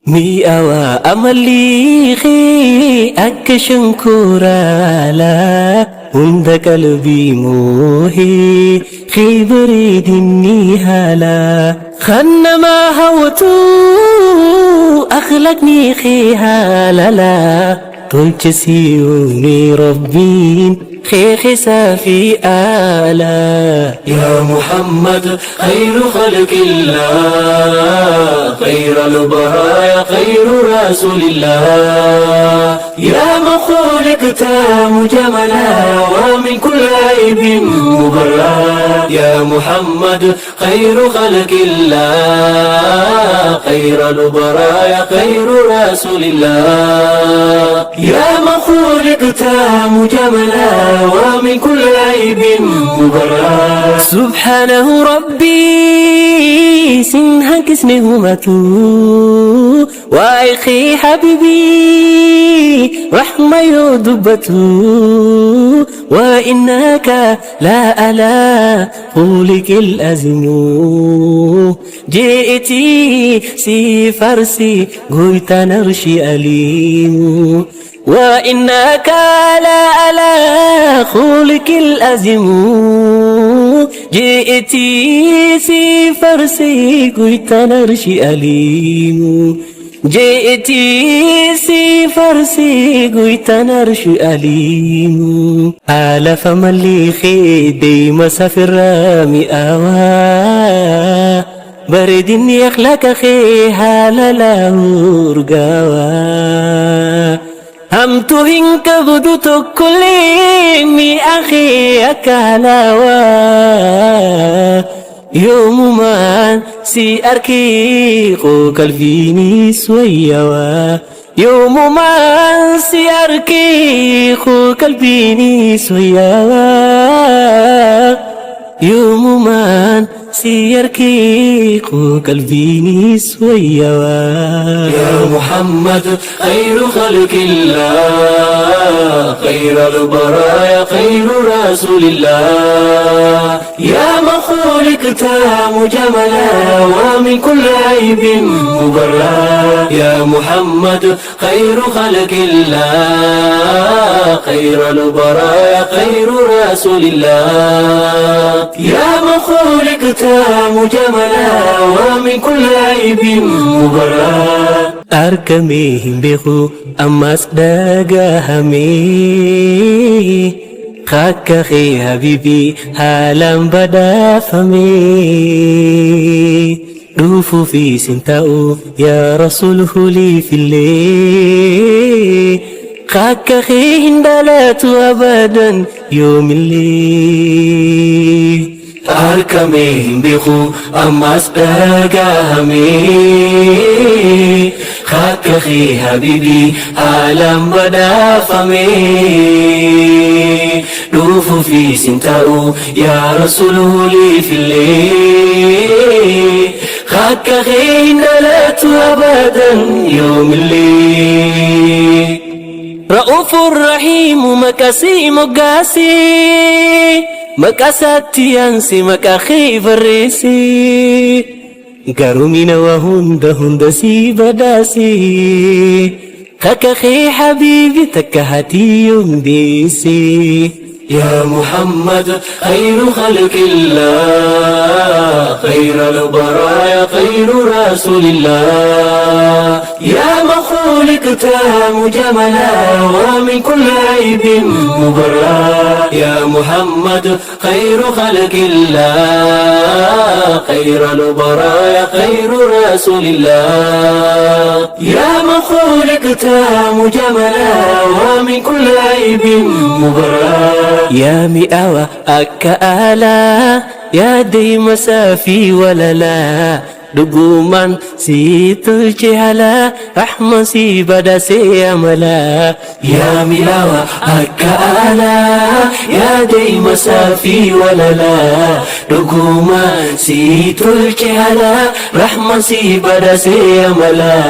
mi'awa amalliqi akka shankooraalaa hunda qalbii moohee khibriidinni haalaa kan namaa hawwatu akhlaqni kee haalalaa tolcha si'uuni rabbiin خيخسا في آلا يا محمد خير خلق الله خير البرايا خير رسول الله يا مخلوق تام جملا ومن كل عيب مبرا يا محمد خير خلق الله خير البرايا خير رسول الله يا مخلوق تام جملا ومن كل عيب مبرا سبحانه ربي سنهك سنهمته وايخي حبيبي رحمة يدبته وإنك لا ألا خلق الأزم جئتي سي فرسي قلت نرشي أليم وإنك لا على خلق الأزم جئتي سي فرسي قلت نرشي أليم جئتي سي فرسي قلت نرشي أليم آلف مليخي دي مسافر مئاوا برد يخلق خي هالا رقاوا هم تهين كبدو كل مي أخي أكالاوا يوم ما سي أركي خو قلبيني سويوا يوم ما سي أركي خو قلبيني سويوا يوم ما سيركي قلبي سويوا يا محمد خير خلق الله خير البرايا خير رسول الله يا مخلوق تام جملا ومن كل عيب مبرا يا محمد خير خلق الله خير البرايا خير رسول الله يا مخلوق تام جملا ومن كل عيب مبرا أركميهم بخو أمس داقاهمي خاك خي حبيبي حالا بدا فمي دوفو في سنتاو يا رسوله لي في الليل خاك خي هندالات أبدا يوم الليل أركمهم بخو أمس داقاهمي خاك خي حبيبي عالم بدا فمي دوفو في سنتاو يا رسوله لي في الليل خاك خي هندالات أبدا يوم الليل رؤوف الرحيم مكاسي مقاسي مكاساتي أنسي مكاخي فريسي قرومين وهند سي بداسي كاكاخي حبيبي تكهتي يوم ديسي يا محمد خير خلق الله خير البرايا خير رسول الله يا مخلوق تام جملا ومن كل عيب مبرا يا محمد خير خلق الله خير البرايا خير رسول الله يا مخلوق تام جملا ومن كل عيب مبرا يا مئاوى أكالا يا دي مسافي ولا لا دقومان سيتل جهلا رحمة سيبدا سياملا يا مئاوى أكالا يا دي مسافي ولا لا دقومان سيتل جهلا رحمة سيبدا سياملا